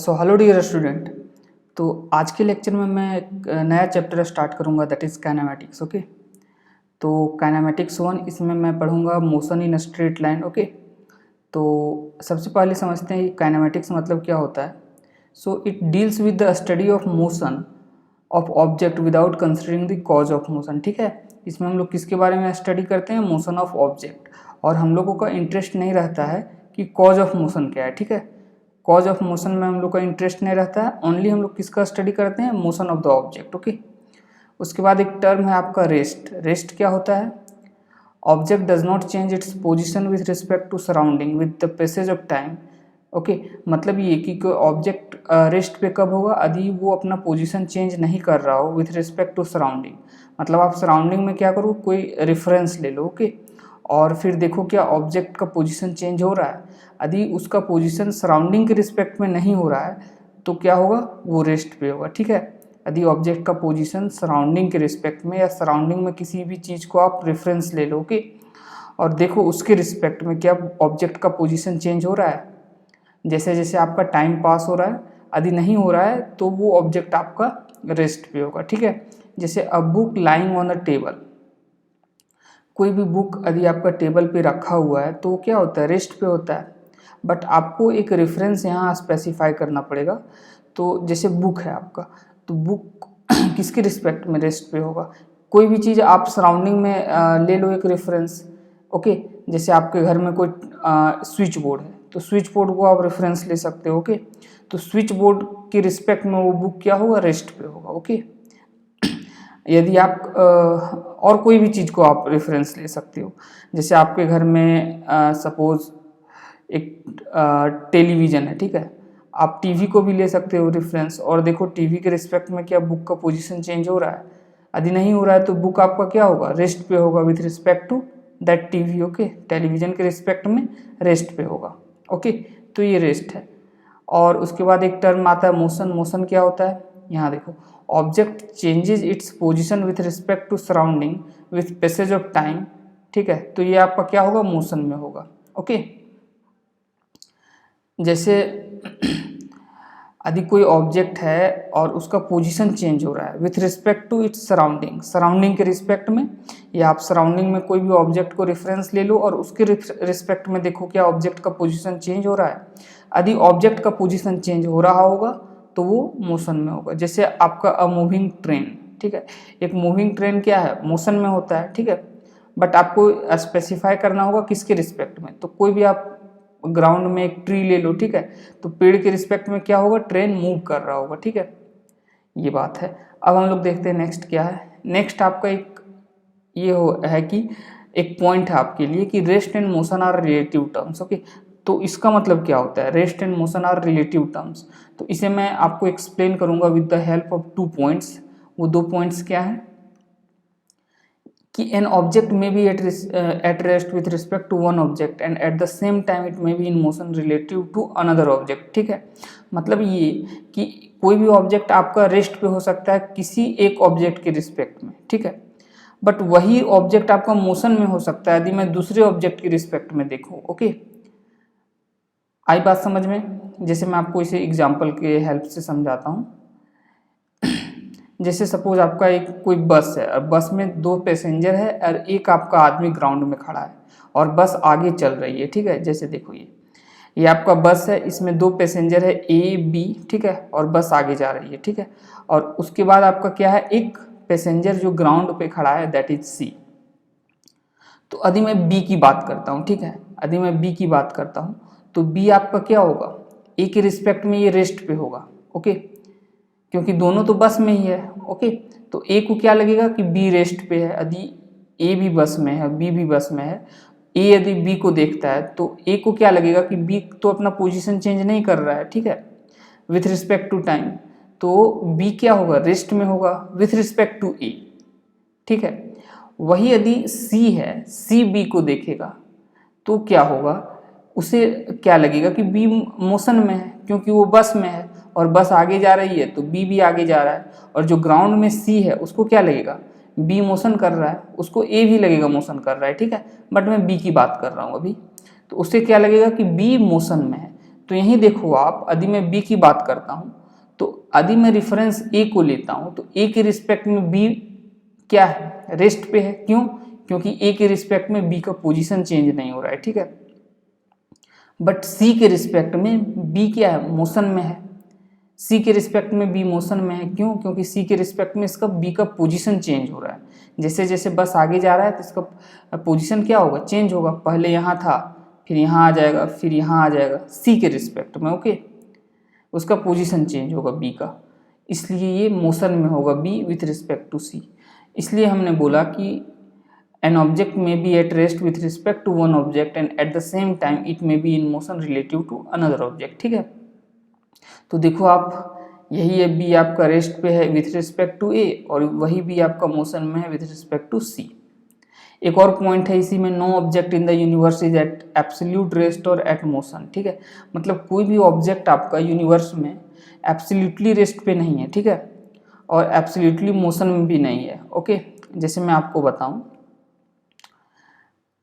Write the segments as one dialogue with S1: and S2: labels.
S1: So hello dear student. तो आज के लेक्चर में मैं एक नया चैप्टर स्टार्ट करूंगा, दैट इज़ काइनेमैटिक्स। ओके, तो काइनेमैटिक्स 1, इसमें मैं पढ़ूंगा motion in straight line. Okay, तो सबसे पहले समझते हैं कि काइनेमैटिक्स मतलब क्या होता है। So it deals with the study of motion of object without considering the cause of motion. ठीक है, इसमें हम लोग किसके बारे में स्टडी करते हैं? Motion of object. और हम लोगों का इंटरेस्ट नहीं रहता है कि कॉज ऑफ मोशन क्या है। ठीक है, कॉज ऑफ मोशन में हम लोग का इंटरेस्ट नहीं रहता है, ओनली हम लोग किसका स्टडी करते हैं? Motion of the object. Okay, उसके बाद एक टर्म है आपका रेस्ट। रेस्ट क्या होता है? Object does not change its position with respect to surrounding with the passage of time. Okay, मतलब ये कि कोई ऑब्जेक्ट रेस्ट पे कब होगा? यदि वो अपना पोजीशन चेंज नहीं कर रहा हो विथ रिस्पेक्ट टू सराउंडिंग। मतलब आप सराउंडिंग में क्या करो, कोई रेफरेंस ले लो। ओके, और फिर देखो क्या ऑब्जेक्ट का पोजीशन चेंज हो रहा है। यदि उसका पोजीशन सराउंडिंग के रिस्पेक्ट में नहीं हो रहा है तो क्या होगा? वो रेस्ट पे होगा। ठीक है, यदि ऑब्जेक्ट का पोजीशन सराउंडिंग के रिस्पेक्ट में या सराउंडिंग में किसी भी चीज़ को आप रेफरेंस ले लो। ओके, और देखो उसके रिस्पेक्ट में क्या ऑब्जेक्ट का पोजीशन चेंज हो रहा है। जैसे जैसे आपका टाइम पास हो रहा है, यदि नहीं हो रहा है तो वो ऑब्जेक्ट आपका रेस्ट पे होगा। ठीक है, जैसे a book lying on a table. कोई भी बुक यदि आपका टेबल पे रखा हुआ है तो क्या होता है? रेस्ट पे होता है। बट आपको एक रेफरेंस यहाँ स्पेसिफाई करना पड़ेगा। तो जैसे बुक है आपका, तो बुक किसके रिस्पेक्ट में रेस्ट पे होगा? कोई भी चीज़ आप सराउंडिंग में ले लो एक रेफरेंस। ओके, जैसे आपके घर में कोई स्विच बोर्ड है तो स्विच बोर्ड को आप रेफरेंस ले सकते हो। ओके, तो स्विच बोर्ड के रिस्पेक्ट में वो बुक क्या होगा? रेस्ट पे होगा। ओके, यदि आप और कोई भी चीज़ को आप रेफरेंस ले सकते हो। जैसे आपके घर में सपोज एक टेलीविज़न है। ठीक है, आप टीवी को भी ले सकते हो रेफरेंस, और देखो टीवी के रिस्पेक्ट में क्या बुक का पोजीशन चेंज हो रहा है। यदि नहीं हो रहा है तो बुक आपका क्या होगा? रेस्ट पे होगा with respect to that TV. Okay, television के रिस्पेक्ट में रेस्ट पे होगा। ओके, तो ये रेस्ट है। और उसके बाद एक टर्म आता है मोशन। मोशन क्या होता है? यहाँ देखो, object changes its position with respect to surrounding with passage of time. ठीक है, तो ये आपका क्या होगा? मोशन में होगा। ओके, जैसे यदि कोई ऑब्जेक्ट है और उसका पोजीशन चेंज हो रहा है with respect to its surrounding, surrounding के रिस्पेक्ट में, या आप सराउंडिंग में कोई भी ऑब्जेक्ट को रेफरेंस ले लो और उसके रिस्पेक्ट में देखो क्या ऑब्जेक्ट का पोजीशन चेंज हो रहा है। यदि ऑब्जेक्ट का पोजीशन चेंज हो रहा होगा तो वो मोशन में होगा। जैसे आपका अ मूविंग ट्रेन। ठीक है, एक मूविंग ट्रेन क्या है? मोशन में होता है। ठीक है, बट आपको स्पेसिफाई करना होगा किसके रिस्पेक्ट में। तो कोई भी आप ग्राउंड में एक ट्री ले लो। ठीक है, तो पेड़ के रिस्पेक्ट में क्या होगा? ट्रेन मूव कर रहा होगा। ठीक है, ये बात है। अब हम लोग देखते हैं नेक्स्ट क्या है। नेक्स्ट आपका एक ये है कि एक पॉइंट है आपके लिए कि rest and motion are relative terms. Okay, तो इसका मतलब क्या होता है? Rest and motion are relative terms. तो इसे मैं आपको एक्सप्लेन करूंगा with the help of 2 points. वो 2 पॉइंट्स क्या है कि an object may be at rest with respect to one object and at the same time it may be in motion relative to another object. ठीक है, मतलब ये कि कोई भी ऑब्जेक्ट आपका रेस्ट पे हो सकता है किसी एक ऑब्जेक्ट के रिस्पेक्ट में। ठीक है, बट वही ऑब्जेक्ट आपका मोशन में हो सकता है यदि मैं दूसरे ऑब्जेक्ट के रिस्पेक्ट में देखूँ। ओके, आई बात समझ में? जैसे मैं आपको इसे एग्जाम्पल के हेल्प से समझाता हूँ। जैसे सपोज आपका एक कोई बस है और बस में 2 पैसेंजर है और एक आपका आदमी ग्राउंड में खड़ा है और बस आगे चल रही है। ठीक है, जैसे देखो ये आपका बस है, इसमें 2 पैसेंजर है ए बी। ठीक है, और बस आगे जा रही है। ठीक है, और उसके बाद आपका क्या है? एक पैसेंजर जो ग्राउंड पे खड़ा है, दैट इज सी। तो यदि मैं बी की बात करता हूँ, ठीक है, यदि मैं बी की बात करता हूँ तो बी आपका क्या होगा? ए के रिस्पेक्ट में ये रेस्ट पे होगा। ओके, क्योंकि दोनों तो बस में ही है। ओके, तो ए को क्या लगेगा कि बी रेस्ट पे है। यदि ए भी बस में है, बी भी बस में है, ए यदि बी को देखता है तो ए को क्या लगेगा कि बी तो अपना पोजीशन चेंज नहीं कर रहा है। ठीक है, विथ रिस्पेक्ट टू टाइम, तो बी क्या होगा? रेस्ट में होगा विथ रिस्पेक्ट टू ए। ठीक है, वही यदि सी है, सी बी को देखेगा तो क्या होगा? उसे क्या लगेगा कि बी मोशन में है क्योंकि वो बस में है और बस आगे जा रही है तो बी भी आगे जा रहा है। और जो ग्राउंड में सी है उसको क्या लगेगा? बी मोशन कर रहा है, उसको ए भी लगेगा मोशन कर रहा है। ठीक है, बट मैं बी की बात कर रहा हूँ अभी। तो उससे क्या लगेगा कि बी मोशन में है। तो यहीं देखो आप, यदि मैं बी की बात करता हूँ तो यदि मैं रेफरेंस ए को लेता हूँ तो ए के रिस्पेक्ट में बी क्या है, रेस्ट पे है। क्यों? क्योंकि ए के रिस्पेक्ट में बी का पोजीशन चेंज नहीं हो रहा है, ठीक है। बट सी के रिस्पेक्ट में बी क्या है, मोशन में है। सी के रिस्पेक्ट में बी मोशन में है। क्यों? क्योंकि सी के रिस्पेक्ट में इसका बी का पोजीशन चेंज हो रहा है। जैसे जैसे बस आगे जा रहा है तो इसका पोजीशन क्या होगा, चेंज होगा। पहले यहाँ था, फिर यहाँ आ जाएगा, फिर यहाँ आ जाएगा, सी के रिस्पेक्ट में, ओके। उसका पोजीशन चेंज होगा बी का, इसलिए ये मोशन में होगा बी विथ रिस्पेक्ट टू सी। इसलिए हमने बोला कि an object may be at rest with respect to one object and at the same time it may be in motion relative to another object, ठीक है। तो देखो आप, यही है बी आपका रेस्ट पे है विथ रिस्पेक्ट टू ए, और वही बी आपका मोशन में है विथ रिस्पेक्ट टू सी। एक और पॉइंट है इसी में, no object in the universe is at absolute rest और एट मोशन, ठीक है। मतलब कोई भी ऑब्जेक्ट आपका यूनिवर्स में एब्सोल्यूटली रेस्ट पे नहीं है, ठीक है, और एब्सोल्यूटली मोशन में भी नहीं है, ओके। जैसे मैं आपको बताऊं,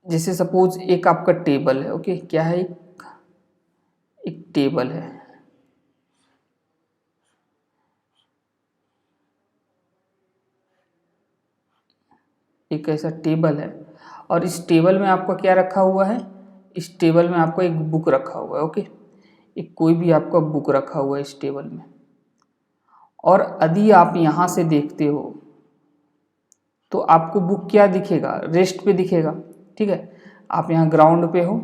S1: जैसे सपोज एक आपका टेबल है, ओके, क्या है, एक टेबल है। एक ऐसा टेबल है और इस टेबल में आपका क्या रखा हुआ है, इस टेबल में आपका एक बुक रखा हुआ है, ओके। एक कोई भी आपका बुक रखा हुआ है इस टेबल में, और यदि आप यहाँ से देखते हो तो आपको बुक क्या दिखेगा, रेस्ट पे दिखेगा, ठीक है। आप यहाँ ग्राउंड पे हो,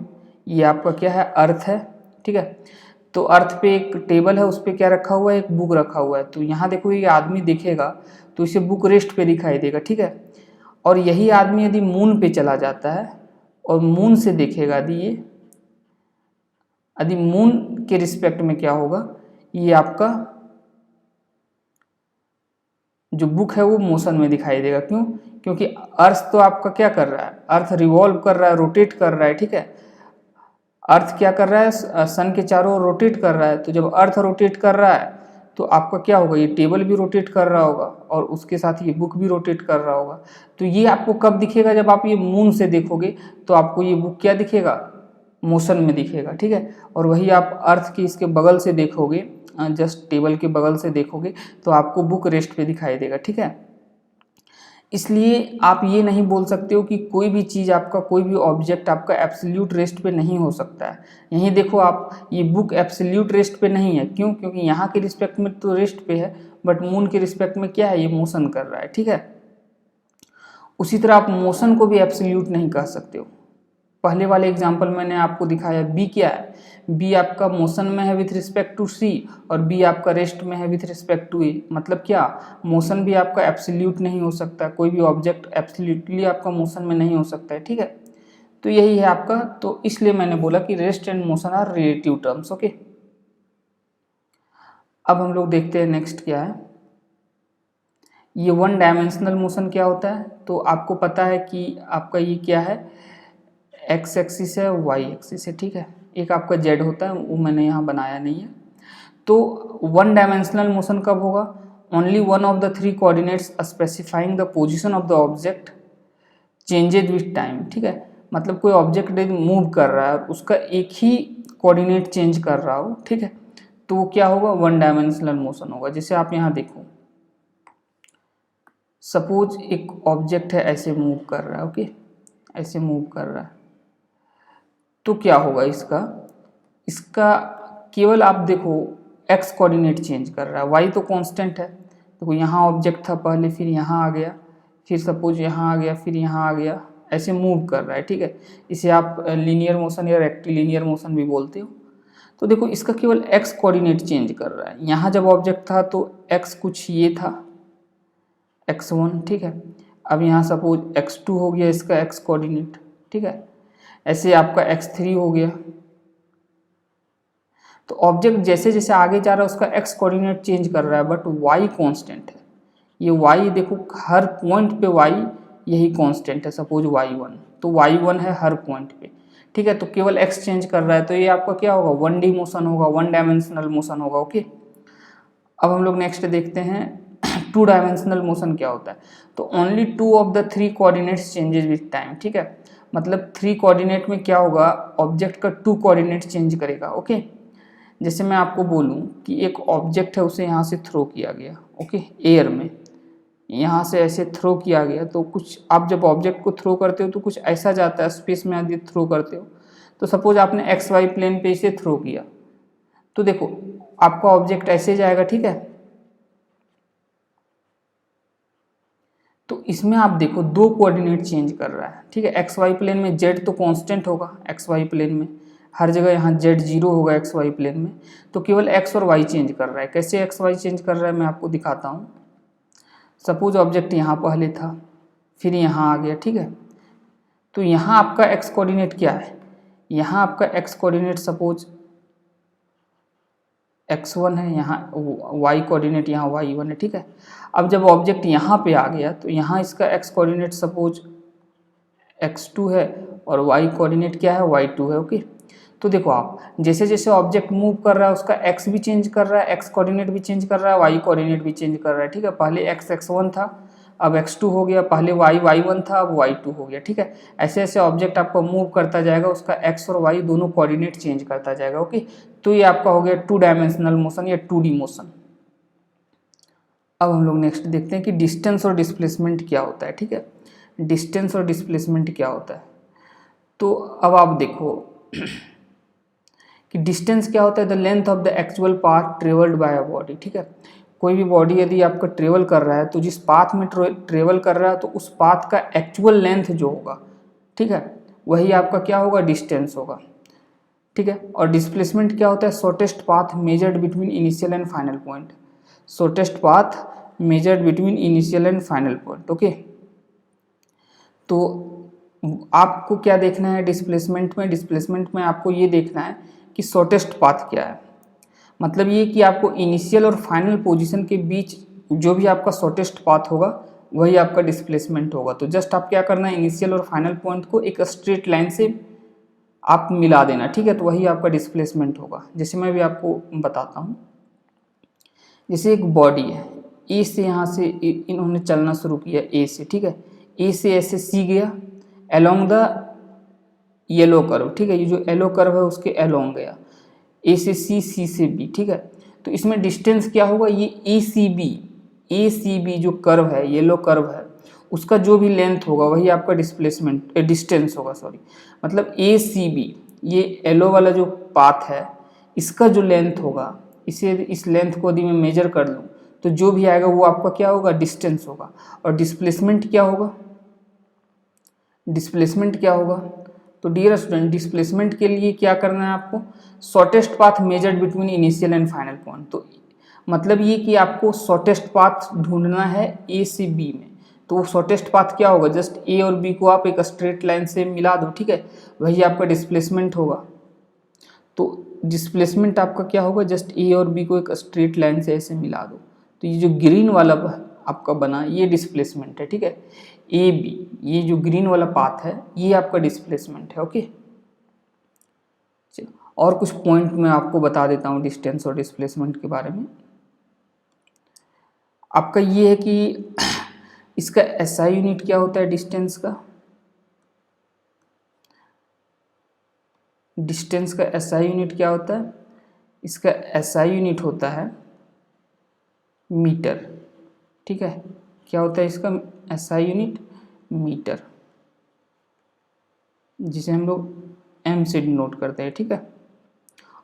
S1: ये आपका क्या है, अर्थ है, ठीक है। तो अर्थ पे एक टेबल है, उस पर क्या रखा हुआ है, एक बुक रखा हुआ है। तो यहाँ देखो, ये आदमी देखेगा तो इसे बुक रेस्ट पे दिखाई देगा, ठीक है। और यही आदमी यदि मून पे चला जाता है और मून से देखेगा, यदि मून के रिस्पेक्ट में क्या होगा, ये आपका जो बुक है वो मोशन में दिखाई देगा। क्यों? क्योंकि अर्थ तो आपका क्या कर रहा है, अर्थ रिवॉल्व कर रहा है, रोटेट कर रहा है, ठीक है। अर्थ क्या कर रहा है, सन के चारों ओर रोटेट कर रहा है। तो जब अर्थ रोटेट कर रहा है तो आपका क्या होगा, ये टेबल भी रोटेट कर रहा होगा और उसके साथ ये बुक भी रोटेट कर रहा होगा। तो ये आपको कब दिखेगा, जब आप ये मून से देखोगे तो आपको ये बुक क्या दिखेगा, मोशन में दिखेगा, ठीक है। और वही आप अर्थ के इसके बगल से देखोगे, जस्ट टेबल के बगल से देखोगे तो आपको बुक रेस्ट पे दिखाई देगा, ठीक है। इसलिए आप ये नहीं बोल सकते हो कि कोई भी चीज़ आपका, कोई भी ऑब्जेक्ट आपका एब्सोल्यूट रेस्ट पे नहीं हो सकता है। यहीं देखो आप, ये बुक एब्सोल्यूट रेस्ट पे नहीं है। क्यों? क्योंकि यहाँ के रिस्पेक्ट में तो रेस्ट पे है, बट मून के रिस्पेक्ट में क्या है, ये मोशन कर रहा है, ठीक है। उसी तरह आप मोशन को भी एब्सोल्यूट नहीं कह सकते हो। पहले वाले एग्जाम्पल मैंने आपको दिखाया, बी क्या है, बी आपका मोशन में है विथ रिस्पेक्ट टू सी और बी आपका रेस्ट में है विथ रिस्पेक्ट टू ए। मतलब क्या, मोशन भी आपका एब्सोल्यूट नहीं हो सकता, कोई भी ऑब्जेक्ट एब्सोल्यूटली आपका मोशन में नहीं हो सकता है, ठीक है। तो यही है आपका, तो इसलिए मैंने बोला कि rest and motion are relative terms, okay. अब हम लोग देखते हैं नेक्स्ट क्या है, ये वन डायमेंशनल मोशन क्या होता है। तो आपको पता है कि आपका ये क्या है, एक्स एक्सिस है, वाई एक्सिस है, ठीक है। एक आपका जेड होता है, वो मैंने यहाँ बनाया नहीं है। तो वन डायमेंशनल मोशन कब होगा, only one of the three coordinates specifying the position of the object changes with time, ठीक है। मतलब कोई ऑब्जेक्ट मूव कर रहा है और उसका एक ही कोऑर्डिनेट चेंज कर रहा हो, ठीक है, तो वो क्या होगा, वन डायमेंशनल मोशन होगा। जैसे आप यहाँ देखो, सपोज एक ऑब्जेक्ट है, ऐसे मूव कर रहा है, ओके, ऐसे मूव कर रहा है, तो क्या होगा इसका केवल आप देखो एक्स कोऑर्डिनेट चेंज कर रहा है, वाई तो कांस्टेंट है। देखो यहाँ ऑब्जेक्ट था पहले, फिर यहाँ आ गया, फिर सपोज यहाँ आ गया, फिर यहाँ आ गया, ऐसे मूव कर रहा है, ठीक है। इसे आप लीनियर मोशन या रेक्टिलिनियर मोशन भी बोलते हो। तो देखो इसका केवल एक्स कोऑर्डिनेट चेंज कर रहा है। यहाँ जब ऑब्जेक्ट था तो एक्स कुछ ये था, x1, ठीक है। अब यहाँ सपोज x2 हो गया इसका एक्स कोऑर्डिनेट, ठीक है। ऐसे आपका x3 हो गया। तो ऑब्जेक्ट जैसे जैसे आगे जा रहा है उसका एक्स कोऑर्डिनेट चेंज कर रहा है, बट y कांस्टेंट है। ये y देखो हर पॉइंट पे y यही कांस्टेंट है। सपोज y1, तो y1 है हर पॉइंट पे, ठीक है। तो केवल x चेंज कर रहा है, तो ये आपका क्या होगा, 1D मोशन होगा, वन डायमेंशनल मोशन होगा, ओके। अब हम लोग नेक्स्ट देखते हैं टू डायमेंशनल मोशन क्या होता है। तो only two of the three coordinates changes with time, ठीक है। मतलब थ्री कोऑर्डिनेट में क्या होगा, ऑब्जेक्ट का टू कोऑर्डिनेट चेंज करेगा, ओके। जैसे मैं आपको बोलूं कि एक ऑब्जेक्ट है, उसे यहाँ से थ्रो किया गया, ओके, एयर में यहाँ से ऐसे थ्रो किया गया, तो कुछ आप जब ऑब्जेक्ट को थ्रो करते हो तो कुछ ऐसा जाता है स्पेस में, यदि थ्रो करते हो तो सपोज आपने एक्स वाई प्लेन पे इसे थ्रो किया, तो देखो आपका ऑब्जेक्ट ऐसे जाएगा, ठीक है। तो इसमें आप देखो दो कोऑर्डिनेट चेंज कर रहा है, ठीक है। एक्स वाई प्लेन में जेड तो कांस्टेंट होगा, एक्स वाई प्लेन में हर जगह यहाँ जेड जीरो होगा एक्स वाई प्लेन में, तो केवल एक्स और वाई चेंज कर रहा है। कैसे एक्स वाई चेंज कर रहा है मैं आपको दिखाता हूँ। सपोज ऑब्जेक्ट यहाँ पहले था, फिर यहाँ आ गया, ठीक है। तो यहाँ आपका एक्स कोऑर्डिनेट क्या है, यहाँ आपका एक्स कोऑर्डिनेट सपोज x1 है, यहाँ y कोऑर्डिनेट यहाँ y1 है, ठीक है। अब जब ऑब्जेक्ट यहाँ पे आ गया तो यहाँ इसका x कोऑर्डिनेट सपोज x2 है और y कोऑर्डिनेट क्या है, y2 है, ओके। तो देखो आप जैसे जैसे ऑब्जेक्ट मूव कर रहा है उसका x भी चेंज कर रहा है, x कोऑर्डिनेट भी चेंज कर रहा है, y कोऑर्डिनेट भी चेंज कर रहा है, ठीक है। पहले x x1 था, अब x2 हो गया, पहले y y1 था, अब y2 हो गया, ठीक है। ऐसे ऐसे ऑब्जेक्ट आपको मूव करता जाएगा, उसका x और y दोनों कोऑर्डिनेट चेंज करता जाएगा, ओके। तो ये आपका हो गया 2 डायमेंशनल मोशन या 2D मोशन। अब हम लोग नेक्स्ट देखते हैं कि डिस्टेंस और डिस्प्लेसमेंट क्या होता है, ठीक है। डिस्टेंस और डिस्प्लेसमेंट क्या होता है, तो अब आप देखो कि डिस्टेंस क्या होता है, the length of the actual path travelled by a body, ठीक है। कोई भी बॉडी यदि आपका ट्रेवल कर रहा है तो जिस पाथ में ट्रेवल कर रहा है तो उस पाथ का एक्चुअल लेंथ जो होगा, ठीक है, वही आपका क्या होगा, डिस्टेंस होगा, ठीक है। और डिस्प्लेसमेंट क्या होता है, shortest path measured between initial and final point, shortest path measured between initial and final point, okay. तो आपको क्या देखना है डिस्प्लेसमेंट में, डिस्प्लेसमेंट में आपको ये देखना है कि शॉर्टेस्ट पाथ क्या है। मतलब ये कि आपको इनिशियल और फाइनल पोजीशन के बीच जो भी आपका शॉर्टेस्ट पाथ होगा वही आपका डिस्प्लेसमेंट होगा। तो जस्ट आप क्या करना है, इनिशियल और फाइनल पॉइंट को एक स्ट्रेट लाइन से आप मिला देना, ठीक है, तो वही आपका डिस्प्लेसमेंट होगा। जैसे मैं भी आपको बताता हूँ, जैसे एक बॉडी है, ए से यहाँ से इन्होंने चलना शुरू किया, ए से, ठीक है, ए से ऐसे सी गया अलोंग द येलो कर्व, ठीक है, ये जो येलो कर्व है उसके अलोंग गया, ए से सी, सी से बी, ठीक है। तो इसमें डिस्टेंस क्या होगा, ये ए सी बी जो कर्व है, येलो कर्व है, उसका जो भी लेंथ होगा वही आपका डिस्प्लेसमेंट डिस्टेंस होगा, सॉरी। मतलब ए सी बी ये येलो वाला जो पाथ है इसका जो लेंथ होगा, इसे इस लेंथ को यदि मैं मेजर कर लूँ तो जो भी आएगा वो आपका क्या होगा, डिस्टेंस होगा। और डिस्प्लेसमेंट क्या होगा, डिस्प्लेसमेंट क्या होगा, तो डियर स्टूडेंट डिस्प्लेसमेंट के लिए क्या करना है आपको, shortest path measured between initial and final point. तो मतलब ये कि आपको शॉर्टेस्ट पाथ ढूंढना है ए से बी में, तो वो शॉर्टेस्ट पाथ क्या होगा, जस्ट ए और बी को आप एक स्ट्रेट लाइन से मिला दो, ठीक है, वही आपका डिस्प्लेसमेंट होगा। तो डिस्प्लेसमेंट आपका क्या होगा, जस्ट ए और बी को एक स्ट्रेट लाइन से ऐसे मिला दो, तो ये जो ग्रीन वाला आपका बना ये डिस्प्लेसमेंट है, ठीक है। ए बी ये जो ग्रीन वाला पाथ है ये आपका डिस्प्लेसमेंट है, ओके। चलो और कुछ पॉइंट मैं आपको बता देता हूँ डिस्टेंस और डिस्प्लेसमेंट के बारे में। आपका ये है कि इसका एसआई यूनिट क्या होता है डिस्टेंस का, डिस्टेंस का एसआई यूनिट क्या होता है, इसका एसआई यूनिट होता है मीटर, ठीक है। क्या होता है इसका एसआई यूनिट, मीटर, जिसे हम लोग एम से डिनोट करते हैं, ठीक है।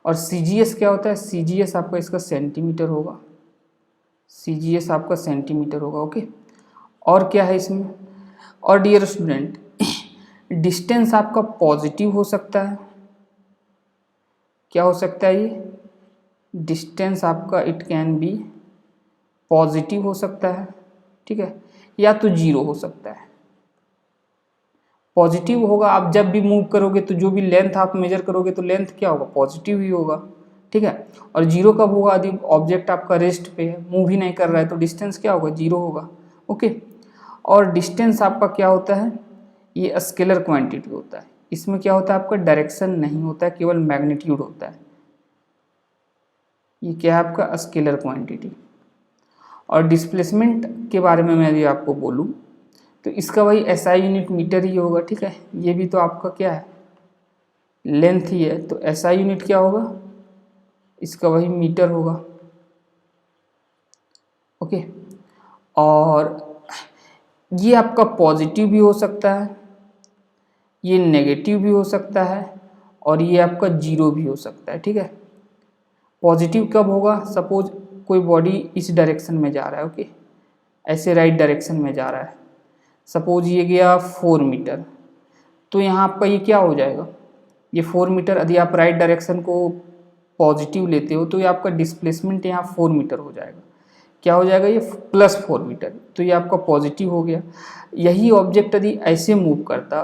S1: और सीजीएस क्या होता है, सीजीएस आपका इसका सेंटीमीटर होगा, सीजीएस आपका सेंटीमीटर होगा, ओके। और क्या है इसमें, और डियर स्टूडेंट डिस्टेंस आपका पॉजिटिव हो सकता है, क्या हो सकता है ये, डिस्टेंस आपका इट कैन बी पॉजिटिव हो सकता है, ठीक है, या तो जीरो हो सकता है। पॉजिटिव होगा, आप जब भी मूव करोगे तो जो भी लेंथ आप मेजर करोगे तो लेंथ क्या होगा, पॉजिटिव ही होगा, ठीक है। और जीरो कब होगा, यदि ऑब्जेक्ट आपका रेस्ट पे है, मूव ही नहीं कर रहा है, तो डिस्टेंस क्या होगा, जीरो होगा, ओके। और डिस्टेंस आपका क्या होता है, ये स्केलर क्वांटिटी होता है, इसमें क्या होता है आपका डायरेक्शन नहीं होता है, केवल मैग्नीट्यूड होता है। ये क्या है आपका स्केलर क्वांटिटी। और डिस्प्लेसमेंट के बारे में मैं यदि आपको बोलूँ तो इसका वही एसआई यूनिट मीटर ही होगा, ठीक है। ये भी तो आपका क्या है, लेंथ ही है, तो एसआई यूनिट क्या होगा, इसका वही मीटर होगा। ओके, और ये आपका पॉजिटिव भी हो सकता है, ये नेगेटिव भी हो सकता है, और ये आपका जीरो भी हो सकता है। ठीक है, पॉजिटिव कब होगा? सपोज कोई बॉडी इस डायरेक्शन में जा रहा है, ओके, ऐसे राइट डायरेक्शन में जा रहा है, सपोज ये गया 4 मीटर, तो यहाँ आपका ये क्या हो जाएगा? ये 4 मीटर, यदि आप राइट डायरेक्शन को पॉजिटिव लेते हो तो ये आपका डिस्प्लेसमेंट यहाँ 4 मीटर हो जाएगा। क्या हो जाएगा? ये +4 मीटर, तो ये आपका पॉजिटिव हो गया। यही ऑब्जेक्ट यदि ऐसे मूव करता,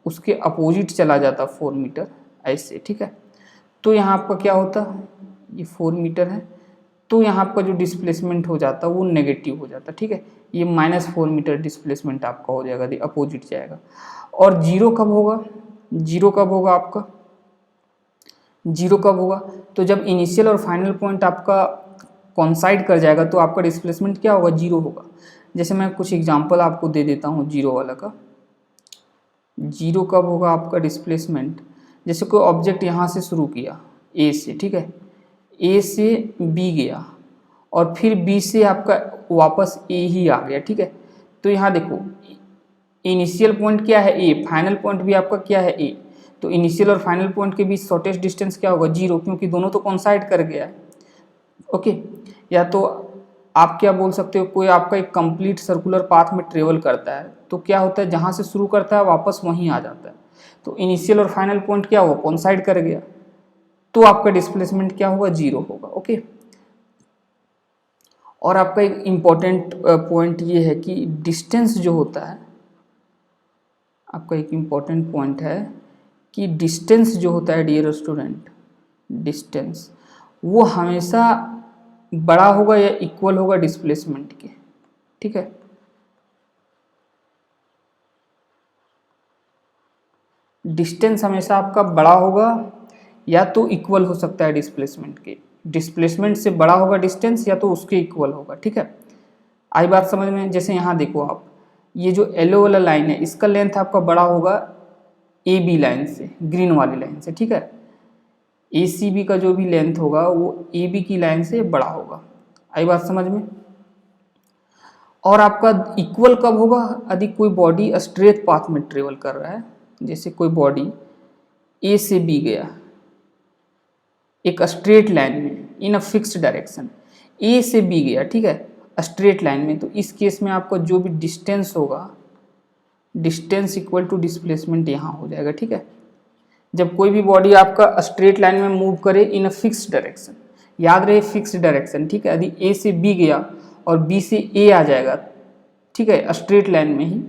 S1: उसके अपोजिट चला जाता 4 मीटर ऐसे, ठीक है, तो यहाँ आपका क्या होता? ये 4 मीटर है, तो यहाँ आपका जो डिस्प्लेसमेंट हो जाता वो नेगेटिव हो जाता। ठीक है, ये -4 मीटर डिस्प्लेसमेंट आपका हो जाएगा यदि अपोजिट जाएगा। और जीरो कब होगा? जीरो कब होगा आपका? जीरो कब होगा? तो जब इनिशियल और फाइनल पॉइंट आपका कॉन्साइड कर जाएगा तो आपका डिस्प्लेसमेंट क्या होगा? जीरो होगा। जैसे मैं कुछ एग्जांपल आपको दे देता हूँ जीरो वाला का। जीरो कब होगा आपका डिस्प्लेसमेंट? जैसे कोई ऑब्जेक्ट यहाँ से शुरू किया ए से, ठीक है, ए से बी गया और फिर बी से आपका वापस ए ही आ गया। ठीक है, तो यहाँ देखो इनिशियल पॉइंट क्या है? ए, फाइनल पॉइंट भी आपका क्या है? ए, तो इनिशियल और फाइनल पॉइंट के बीच शॉर्टेस्ट डिस्टेंस क्या होगा? जीरो, क्योंकि दोनों तो कॉन्साइड कर गया है। ओके, या तो आप क्या बोल सकते हो, कोई आपका एक कंप्लीट सर्कुलर पाथ में ट्रेवल करता है तो क्या होता है, जहाँ से शुरू करता है वापस वहीं आ जाता है, तो इनिशियल और फाइनल पॉइंट क्या हुआ? कॉन्साइड कर गया, तो आपका डिस्प्लेसमेंट क्या होगा? जीरो होगा। ओके, और आपका एक इम्पॉर्टेंट पॉइंट ये है कि डिस्टेंस जो होता है, आपका एक इम्पॉर्टेंट पॉइंट है कि डिस्टेंस जो होता है डियर स्टूडेंट, डिस्टेंस वो हमेशा बड़ा होगा या इक्वल होगा डिस्प्लेसमेंट के। ठीक है, डिस्टेंस हमेशा आपका बड़ा होगा या तो इक्वल हो सकता है डिस्प्लेसमेंट के। डिस्प्लेसमेंट से बड़ा होगा डिस्टेंस या तो उसके इक्वल होगा। ठीक है, आई बात समझ में? जैसे यहाँ देखो आप, ये जो येलो वाला लाइन है इसका लेंथ आपका बड़ा होगा ए बी लाइन से, ग्रीन वाली लाइन से। ठीक है, ए सी बी का जो भी लेंथ होगा वो ए बी की लाइन से बड़ा होगा। आई बात समझ में? और आपका इक्वल कब होगा? यदि कोई बॉडी स्ट्रेट पाथ में ट्रेवल कर रहा है, जैसे कोई बॉडी ए से बी गया एक स्ट्रेट लाइन में इन अ फिक्स्ड डायरेक्शन, ए से बी गया, ठीक है, स्ट्रेट लाइन में, तो इस केस में आपका जो भी डिस्टेंस होगा, डिस्टेंस इक्वल टू डिस्प्लेसमेंट यहाँ हो जाएगा। ठीक है, जब कोई भी बॉडी आपका स्ट्रेट लाइन में मूव करे इन अ फिक्स्ड डायरेक्शन, याद रहे फिक्स्ड डायरेक्शन। ठीक है, यदि ए से बी गया और बी से ए आ जाएगा, ठीक है, स्ट्रेट लाइन में ही,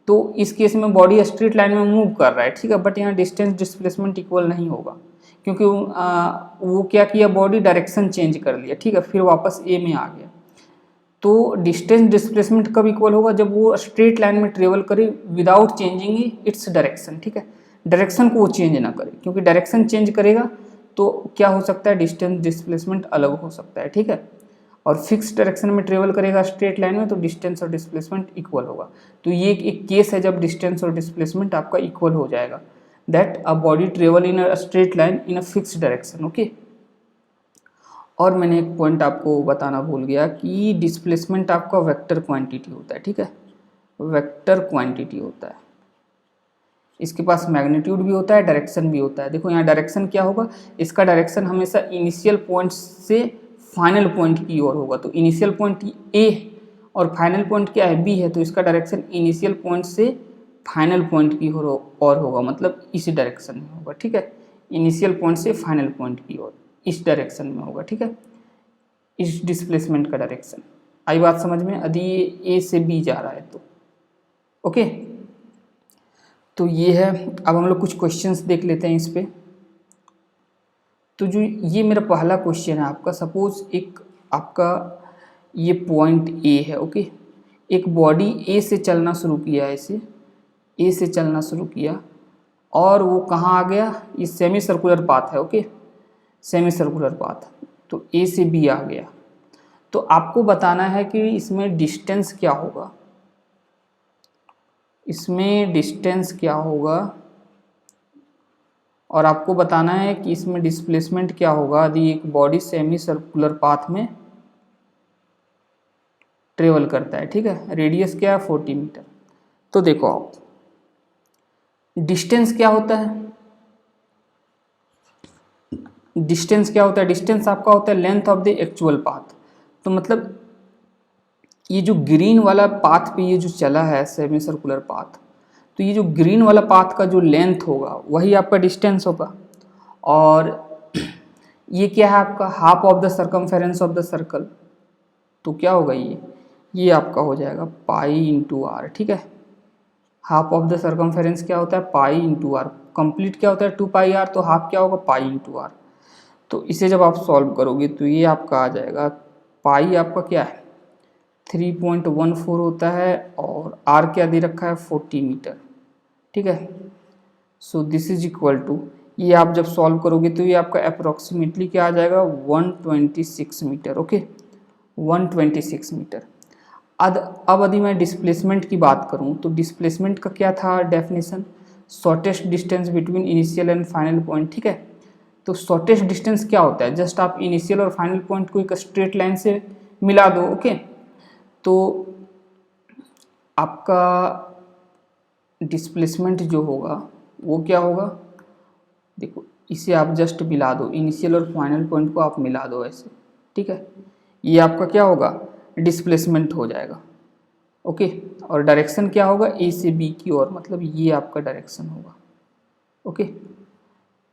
S1: तो इस केस में बॉडी स्ट्रेट लाइन में मूव कर रहा है। ठीक है, बट यहाँ डिस्टेंस डिस्प्लेसमेंट इक्वल नहीं होगा, क्योंकि वो क्या किया, बॉडी डायरेक्शन चेंज कर लिया। ठीक है, फिर वापस ए में आ गया। तो डिस्टेंस डिस्प्लेसमेंट कब इक्वल होगा? जब वो स्ट्रेट लाइन में ट्रेवल करे विदाउट चेंजिंग इट्स डायरेक्शन। ठीक है, डायरेक्शन को वो चेंज ना करे, क्योंकि डायरेक्शन चेंज करेगा तो क्या हो सकता है, डिस्टेंस डिस्प्लेसमेंट अलग हो सकता है। ठीक है, और फिक्स डायरेक्शन में ट्रेवल करेगा स्ट्रेट लाइन में तो डिस्टेंस और डिस्प्लेसमेंट इक्वल होगा। तो ये एक केस है जब डिस्टेंस और डिस्प्लेसमेंट आपका इक्वल हो जाएगा, that a body travel in a straight line in a fix direction. Okay, और मैंने एक पॉइंट आपको बताना भूल गया कि डिस्प्लेसमेंट आपका वेक्टर क्वांटिटी होता है। ठीक है, वेक्टर क्वांटिटी होता है, इसके पास मैग्नीट्यूड भी होता है, डायरेक्शन भी होता है। देखो यहाँ डायरेक्शन क्या होगा, इसका डायरेक्शन हमेशा इनिशियल पॉइंट से फाइनल पॉइंट की ओर होगा। तो इनिशियल पॉइंट ए और फाइनल पॉइंट क्या है, बी है, तो इसका डायरेक्शन इनिशियल पॉइंट से फाइनल पॉइंट की ओर होगा, मतलब इस डायरेक्शन में होगा। ठीक है, इनिशियल पॉइंट से फाइनल पॉइंट की ओर इस डायरेक्शन में होगा। ठीक है, इस डिस्प्लेसमेंट का डायरेक्शन। आई बात समझ में? यदि ये ए से बी जा रहा है तो ओके। तो ये है, अब हम लोग कुछ क्वेश्चंस देख लेते हैं इस पे। तो जो ये मेरा पहला क्वेश्चन है आपका, सपोज एक आपका ये पॉइंट ए है। ओके, एक बॉडी ए से चलना शुरू किया, ऐसे ए से चलना शुरू किया और वो कहाँ आ गया, ये सेमी सर्कुलर पाथ है। ओके, सेमी सर्कुलर पाथ, तो ए से बी आ गया। तो आपको बताना है कि इसमें डिस्टेंस क्या होगा, इसमें डिस्टेंस क्या होगा और आपको बताना है कि इसमें डिस्प्लेसमेंट क्या होगा यदि एक बॉडी सेमी सर्कुलर पाथ में ट्रेवल करता है। ठीक है, रेडियस क्या है 40 मीटर। तो देखो आप, डिस्टेंस क्या होता है, डिस्टेंस क्या होता है, डिस्टेंस आपका होता है length of the actual path. तो मतलब ये जो ग्रीन वाला पाथ पे ये जो चला है सेमी सर्कुलर पाथ, तो ये जो ग्रीन वाला पाथ का जो लेंथ होगा वही आपका डिस्टेंस होगा। और ये क्या है आपका half of the circumference of the circle, तो क्या होगा ये आपका हो जाएगा पाई इंटू आर। ठीक है, हाफ ऑफ द सर्कमफेरेंस क्या होता है पाई इंटू आर, कंप्लीट क्या होता है 2 पाई आर, तो हाफ क्या होगा पाई इंटू आर। तो इसे जब आप सॉल्व करोगे तो ये आपका आ जाएगा, पाई आपका क्या है 3.14 होता है और आर क्या दे रखा है 40 मीटर। ठीक है, so this is equal to, ये आप जब सॉल्व करोगे तो ये आपका अप्रोक्सीमेटली क्या आ जाएगा 126 मीटर। Okay, 126 metre. अब यदि मैं डिस्प्लेसमेंट की बात करूं तो डिस्प्लेसमेंट का क्या था definition, shortest distance between initial and final point. ठीक है, तो शॉर्टेस्ट डिस्टेंस क्या होता है, जस्ट आप इनिशियल और फाइनल पॉइंट को एक स्ट्रेट लाइन से मिला दो। ओके, तो आपका डिस्प्लेसमेंट जो होगा वो क्या होगा, देखो इसे आप जस्ट मिला दो, इनिशियल और फाइनल पॉइंट को आप मिला दो ऐसे। ठीक है, ये आपका क्या होगा डिस्प्लेसमेंट हो जाएगा। ओके, और डायरेक्शन क्या होगा ए से बी की ओर, मतलब ये आपका डायरेक्शन होगा। ओके,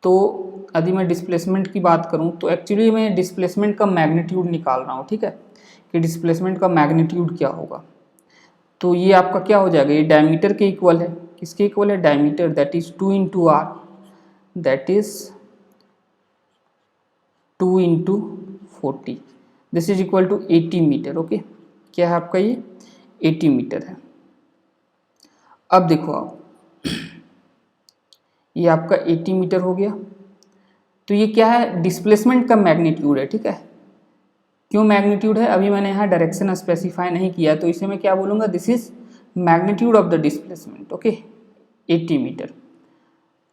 S1: तो यदि मैं डिस्प्लेसमेंट की बात करूं तो एक्चुअली मैं डिस्प्लेसमेंट का मैग्नीट्यूड निकाल रहा हूं। ठीक है, कि डिस्प्लेसमेंट का मैग्नीट्यूड क्या होगा, तो ये आपका क्या हो जाएगा, ये डायमीटर के इक्वल है। किसके इक्वल है, diameter, that is 2 into R, that is 2 into 40, this is equal to 80 metre. Okay, क्या है आपका ये 80 मीटर है। अब देखो आप, ये आपका 80 मीटर हो गया, तो ये क्या है डिस्प्लेसमेंट का मैग्नीट्यूड है। ठीक है, क्यों मैग्नीट्यूड है, अभी मैंने यहाँ डायरेक्शन स्पेसिफाई नहीं किया, तो इसे मैं क्या बोलूँगा, this is magnitude of the displacement. Okay, 80 metre.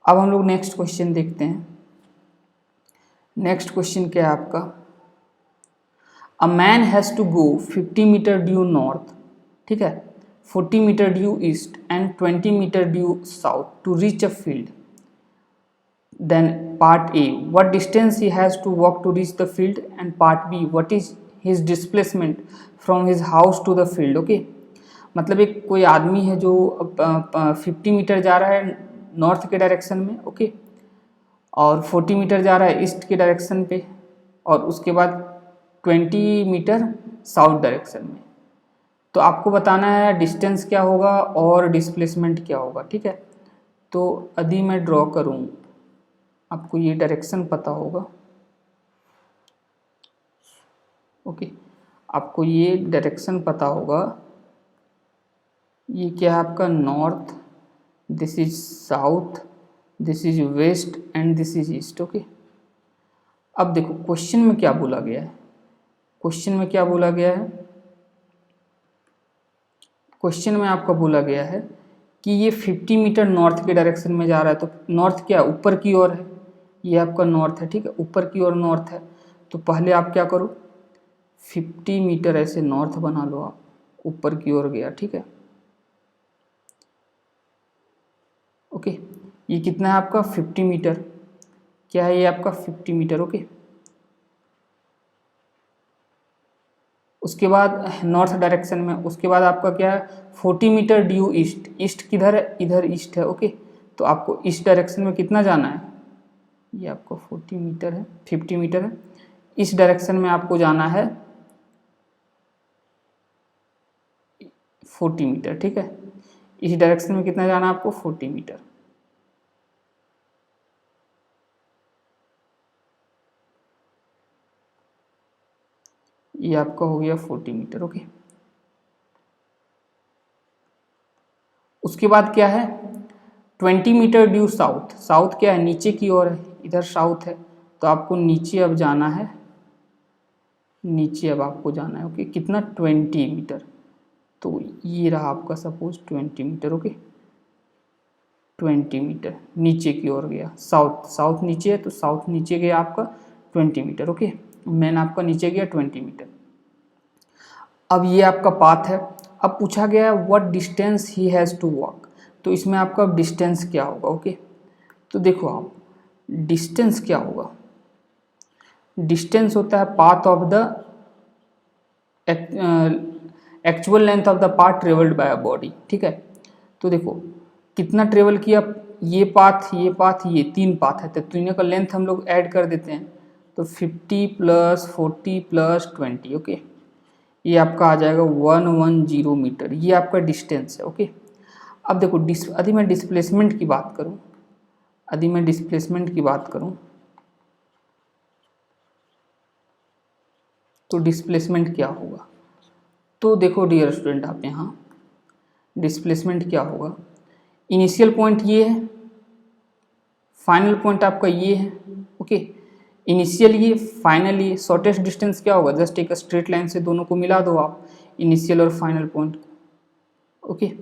S1: अब हम लोग नेक्स्ट क्वेश्चन देखते हैं। नेक्स्ट क्वेश्चन क्या है आपका, a man has to go 50 metre due north, ठीक है, 40 metre due east and 20 metre due south to reach a field. Then part A, what distance he has to walk to reach the field, and part B, what is his displacement from his house to the field. Okay, मतलब एक कोई आदमी है जो 50 metre जा रहा है north के डायरेक्शन में। ओके, और 40 मीटर जा रहा है ईस्ट के डायरेक्शन पे, और उसके बाद 20 मीटर साउथ डायरेक्शन में। तो आपको बताना है डिस्टेंस क्या होगा और डिस्प्लेसमेंट क्या होगा। ठीक है, तो यदि मैं ड्रॉ करूँ, आपको ये डायरेक्शन पता होगा। ओके, आपको ये डायरेक्शन पता होगा, ये क्या है आपका north, this is south, this is west and this is east. Okay, अब देखो क्वेश्चन में क्या बोला गया है, क्वेश्चन में क्या बोला गया है, क्वेश्चन में आपका बोला गया है कि ये 50 मीटर नॉर्थ के डायरेक्शन में जा रहा है, तो नॉर्थ क्या ऊपर की ओर है, ये आपका नॉर्थ है। ठीक है, ऊपर की ओर नॉर्थ है, तो पहले आप क्या करो 50 मीटर ऐसे नॉर्थ बना लो, आप ऊपर की ओर गया। ठीक है, ओके, ये कितना है आपका 50 मीटर, क्या है ये आपका 50 मीटर। ओके, उसके बाद नॉर्थ डायरेक्शन में, उसके बाद आपका क्या है 40 मीटर ड्यू ईस्ट, ईस्ट किधर है, इधर ईस्ट है। ओके, तो आपको ईस्ट डायरेक्शन में कितना जाना है, ये आपको 40 मीटर है, 50 मीटर है, इस डायरेक्शन में आपको जाना है 40 मीटर। ठीक है, इस डायरेक्शन में कितना जाना है आपको 40 मीटर। ये आपका हो गया 40 मीटर। ओके, उसके बाद क्या है 20 मीटर ड्यू साउथ, साउथ क्या है नीचे की ओर है, इधर साउथ है, तो आपको नीचे अब जाना है, नीचे अब आपको जाना है। ओके, कितना 20 मीटर, तो ये रहा आपका सपोज 20 मीटर। ओके, 20 मीटर नीचे की ओर गया, साउथ नीचे है तो साउथ नीचे गया आपका 20 मीटर। ओके, मैन आपका नीचे गया 20 मीटर। अब ये आपका पाथ है। अब पूछा गया है what distance he has to walk, तो इसमें आपका डिस्टेंस क्या होगा। ओके, तो देखो आप डिस्टेंस क्या होगा, डिस्टेंस होता है path of the actual length of the path travelled by a body. ठीक है, तो देखो कितना ट्रेवल किया, ये पाथ ये 3 पाथ है, तो तीनों का लेंथ हम लोग ऐड कर देते हैं, तो 50 + 40 + 20। ओके, ये आपका आ जाएगा 110 मीटर, ये आपका डिस्टेंस है। ओके, अब देखो यदि मैं डिस्प्लेसमेंट की बात करूं, तो डिस्प्लेसमेंट क्या होगा, तो देखो डियर स्टूडेंट आप यहाँ डिस्प्लेसमेंट क्या होगा, इनिशियल पॉइंट ये है, फाइनल पॉइंट आपका ये है। ओके, इनिशियल ये, फाइनल ये, शॉर्टेस्ट डिस्टेंस क्या होगा, जस्ट एक स्ट्रेट लाइन से दोनों को मिला दो आप, इनिशियल और फाइनल पॉइंट। ओके,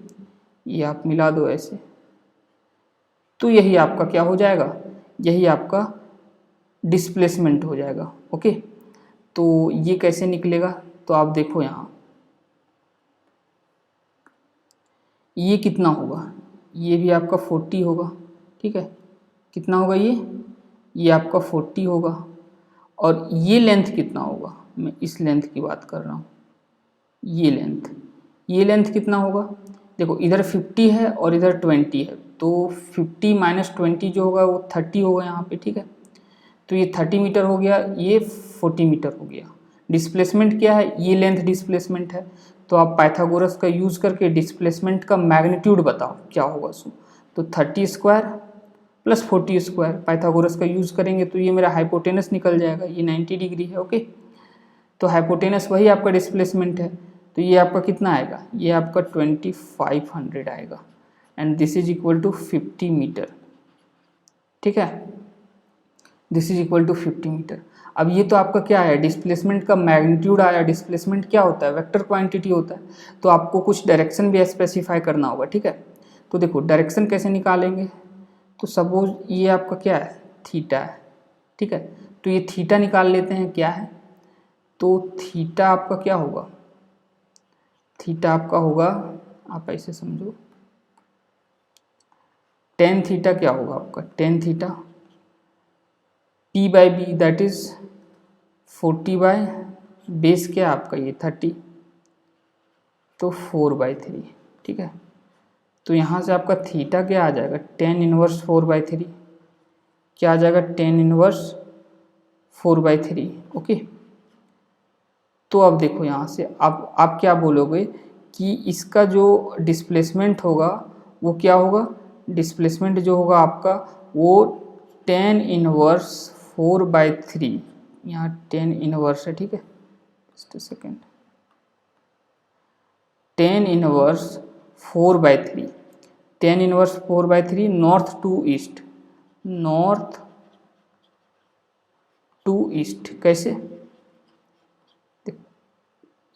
S1: ये आप मिला दो ऐसे, तो यही आपका क्या हो जाएगा, यही आपका डिस्प्लेसमेंट हो जाएगा। ओके, तो ये कैसे निकलेगा, तो आप देखो यहाँ ये कितना होगा, ये भी आपका 40 होगा। ठीक है, कितना होगा ये आपका 40 होगा, और ये लेंथ कितना होगा, मैं इस लेंथ की बात कर रहा हूँ, ये लेंथ कितना होगा, देखो इधर 50 है और इधर 20 है, तो 50 - 20 जो होगा वो 30 होगा यहाँ पे। ठीक है, तो ये 30 मीटर हो गया, ये 40 मीटर हो गया। डिस्प्लेसमेंट क्या है, ये लेंथ डिस्प्लेसमेंट है, तो आप पाइथागोरस का यूज़ करके डिस्प्लेसमेंट का मैग्नीट्यूड बताओ क्या होगा सो, तो 30² + 40², पाइथागोरस का यूज़ करेंगे तो ये मेरा हाइपोटेनस निकल जाएगा, ये 90 डिग्री है। ओके, तो हाइपोटेनस वही आपका डिस्प्लेसमेंट है, तो ये आपका कितना आएगा, ये आपका 2500 आएगा, and this is equal to 50 metre. ठीक है, this is equal to 50 metre. अब ये तो आपका क्या है, डिस्प्लेसमेंट का मैग्नीट्यूड आया। डिस्प्लेसमेंट क्या होता है, वेक्टर क्वांटिटी होता है, तो आपको कुछ डायरेक्शन भी स्पेसिफाई करना होगा। ठीक है, तो देखो डायरेक्शन कैसे निकालेंगे, तो सपोज ये आपका क्या है, थीटा है। ठीक है, तो ये थीटा निकाल लेते हैं क्या है, तो थीटा आपका क्या होगा, थीटा आपका होगा, आप ऐसे समझो, टेन थीटा क्या होगा आपका, tan theta P/B that is 40 base क्या है आपका ये 30, तो 4/3। ठीक है, तो यहाँ से आपका थीटा क्या आ जाएगा, tan इनवर्स 4/3, क्या आ जाएगा, tan इनवर्स 4/3। ओके, तो अब देखो यहाँ से आप क्या बोलोगे कि इसका जो डिस्प्लेसमेंट होगा वो क्या होगा, डिस्प्लेसमेंट जो होगा आपका वो tan इनवर्स 4/3, यहाँ tan इनवर्स है। ठीक है, just a second, tan inverse 4/3, tan inverse 4/3 north to east कैसे,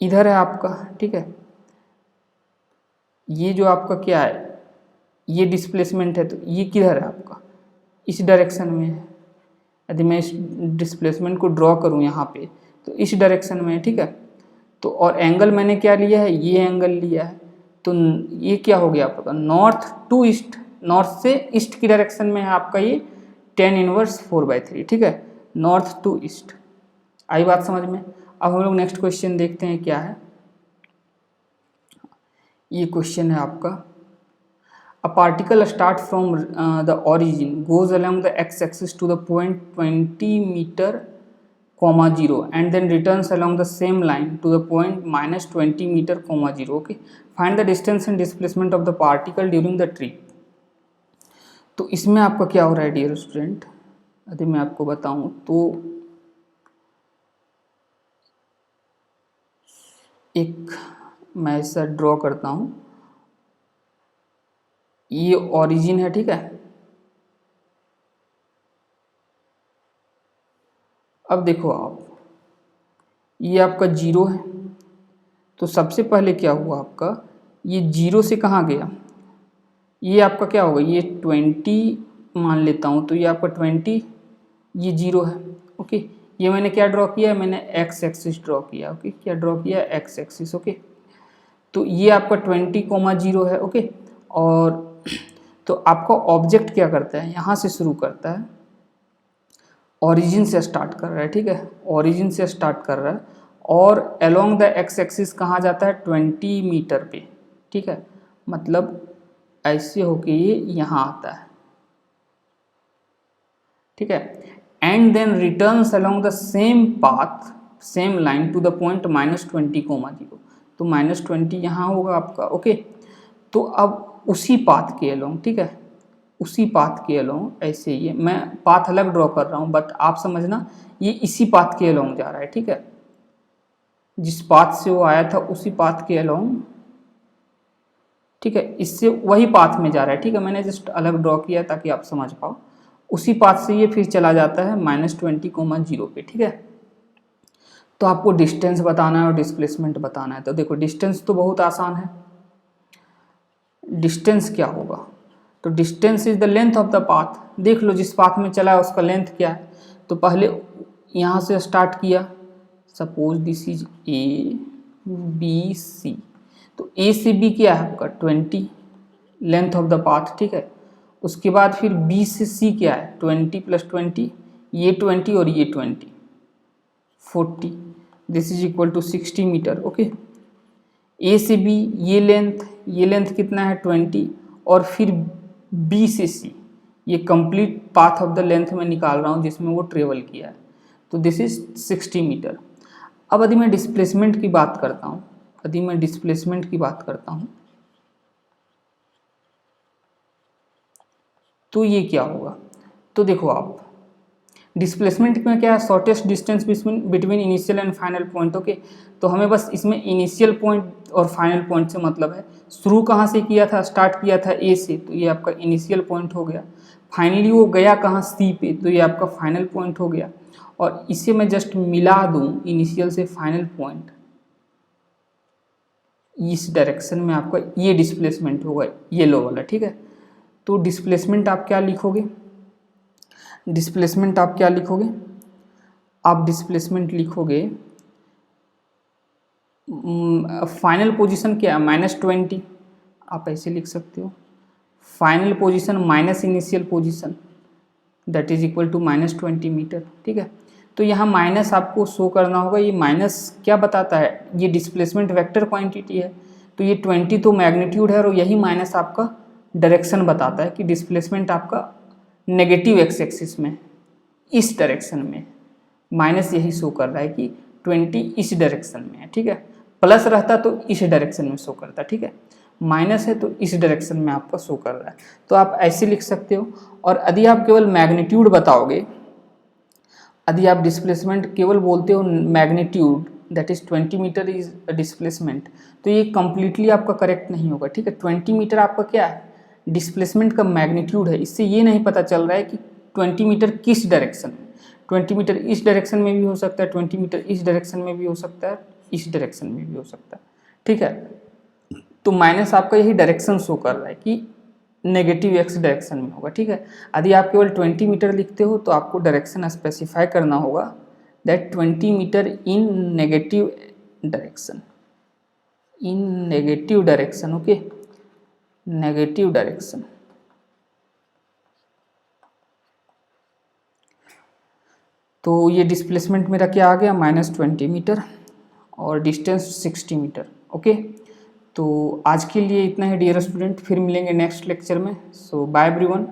S1: इधर है आपका। ठीक है, ये जो आपका क्या है, ये डिस्प्लेसमेंट है, तो ये किधर है आपका, इस डायरेक्शन में है। यदि मैं इस डिस्प्लेसमेंट को ड्रॉ करूं यहाँ पे, तो इस डायरेक्शन में है। ठीक है, तो और एंगल मैंने क्या लिया है, ये एंगल लिया है, तो ये क्या हो गया आपका, नॉर्थ टू ईस्ट, नॉर्थ से ईस्ट की डायरेक्शन में है आपका ये tan इनवर्स 4/3। ठीक है, नॉर्थ टू ईस्ट, आई बात समझ में। अब हम लोग नेक्स्ट क्वेश्चन देखते हैं क्या है, ये क्वेश्चन है आपका, a particle start from the origin goes along the X axis to the point 20 metre, 0 and then returns along the same line to the point -20 meter, 0. Okay, find the distance and displacement of the particle during the trip. तो इसमें आपका क्या हो रहा है dear student, यदि मैं आपको बताऊं तो एक मैं ऐसा ड्रॉ करता हूं, ये ओरिजिन है। ठीक है, अब देखो आप, ये आपका 0 है, तो सबसे पहले क्या हुआ आपका, ये 0 से कहाँ गया, ये आपका क्या होगा, ये 20 मान लेता हूँ, तो ये आपका 20, ये 0 है। ओके, ये मैंने क्या ड्रॉ किया है, मैंने एक्स एक्सिस ड्रॉ किया। ओके, क्या ड्रॉ किया, एक्स एक्सिस। ओके, तो ये आपका 20,0 है। ओके, और तो आपका ऑब्जेक्ट क्या करता है, यहाँ से शुरू करता है, ओरिजिन से स्टार्ट कर रहा है। ठीक है, ओरिजिन से स्टार्ट कर रहा है और अलोंग द एक्स एक्सिस कहाँ जाता है, 20 मीटर पे। ठीक है, मतलब ऐसे होके ये यहाँ आता है। ठीक है, and then returns along the same path, same line to the point -20,0। तो -20 यहाँ होगा आपका। ओके, तो अब उसी पाथ के अलोंग, ठीक है, उसी पाथ के अलोंग, ऐसे ये मैं पाथ अलग ड्रॉ कर रहा हूँ बट आप समझना ये इसी पाथ के अलोंग जा रहा है। ठीक है, जिस पाथ से वो आया था उसी पाथ के अलोंग, ठीक है, इससे वही पाथ में जा रहा है। ठीक है, मैंने जस्ट अलग ड्रॉ किया ताकि आप समझ पाओ। उसी पाथ से ये फिर चला जाता है -20,0 पे। ठीक है, तो आपको डिस्टेंस बताना है और डिस्प्लेसमेंट बताना है। तो देखो डिस्टेंस तो बहुत आसान है। डिस्टेंस क्या होगा, तो distance is the length of the path. देख लो जिस पाथ में चला है उसका लेंथ क्या है। तो पहले यहाँ से स्टार्ट किया, suppose this is A B C, तो ए से बी क्या है आपका 20 लेंथ ऑफ द पाथ। ठीक है, उसके बाद फिर बी से सी क्या है 20 + 20, ये 20 और ये 20, 40, this is equal to 60 metre. Okay, A से बी ये लेंथ कितना है 20, और फिर बी से सी ये complete path of the length में निकाल रहा हूँ जिसमें वो ट्रेवल किया है, तो दिस इज 60 मीटर। अब यदि मैं डिस्प्लेसमेंट की बात करता हूँ, तो ये क्या होगा, तो देखो आप डिस्प्लेसमेंट में क्या है, shortest distance between initial and final point. Okay, तो हमें बस इसमें इनिशियल पॉइंट और फाइनल पॉइंट से मतलब है। शुरू कहाँ से किया था, स्टार्ट किया था ए से, तो ये आपका इनिशियल पॉइंट हो गया। फाइनली वो गया कहाँ, सी पे, तो ये आपका फाइनल पॉइंट हो गया। और इसे मैं जस्ट मिला दूँ इनिशियल से फाइनल पॉइंट, इस डायरेक्शन में आपका ये डिस्प्लेसमेंट होगा, येलो वाला। ठीक है, तो डिस्प्लेसमेंट आप क्या लिखोगे, आप डिस्प्लेसमेंट लिखोगे, फाइनल पोजीशन क्या है -20, आप ऐसे लिख सकते हो, final position minus initial position that is equal to -20 metre. ठीक है, तो यहाँ माइनस आपको शो करना होगा। ये माइनस क्या बताता है, ये डिस्प्लेसमेंट वेक्टर क्वांटिटी है, तो ये 20 तो मैग्नीट्यूड है और यही माइनस आपका डायरेक्शन बताता है कि डिस्प्लेसमेंट आपका नेगेटिव एक्स एक्सिस में, इस डायरेक्शन में, माइनस यही शो कर रहा है कि 20 इस डायरेक्शन में है। ठीक है, प्लस रहता तो इस डायरेक्शन में शो करता। ठीक है, माइनस है तो इस डायरेक्शन में आपका शो कर रहा है, तो आप ऐसे लिख सकते हो। और यदि आप केवल मैग्नीट्यूड बताओगे, यदि आप डिस्प्लेसमेंट केवल बोलते हो magnitude that is 20 metre is displacement, तो ये कम्प्लीटली आपका करेक्ट नहीं होगा। ठीक है, 20 मीटर आपका क्या है, डिस्प्लेसमेंट का मैग्नीट्यूड है। इससे ये नहीं पता चल रहा है कि 20 मीटर किस डायरेक्शन में, 20 मीटर इस डायरेक्शन में भी हो सकता है, 20 मीटर इस डायरेक्शन में भी हो सकता है, इस डायरेक्शन में भी हो सकता है। ठीक है, तो माइनस आपका यही डायरेक्शन शो कर रहा है कि नेगेटिव एक्स डायरेक्शन में होगा। ठीक है, यदि आप केवल 20 मीटर लिखते हो तो आपको डायरेक्शन स्पेसिफाई करना होगा that 20 metre in negative direction, okay, negative direction. तो ये डिस्प्लेसमेंट मेरा क्या आ गया, -20 मीटर और डिस्टेंस 60 मीटर। ओके, तो आज के लिए इतना ही डियर स्टूडेंट, फिर मिलेंगे नेक्स्ट लेक्चर में। सो बाय एवरीवन।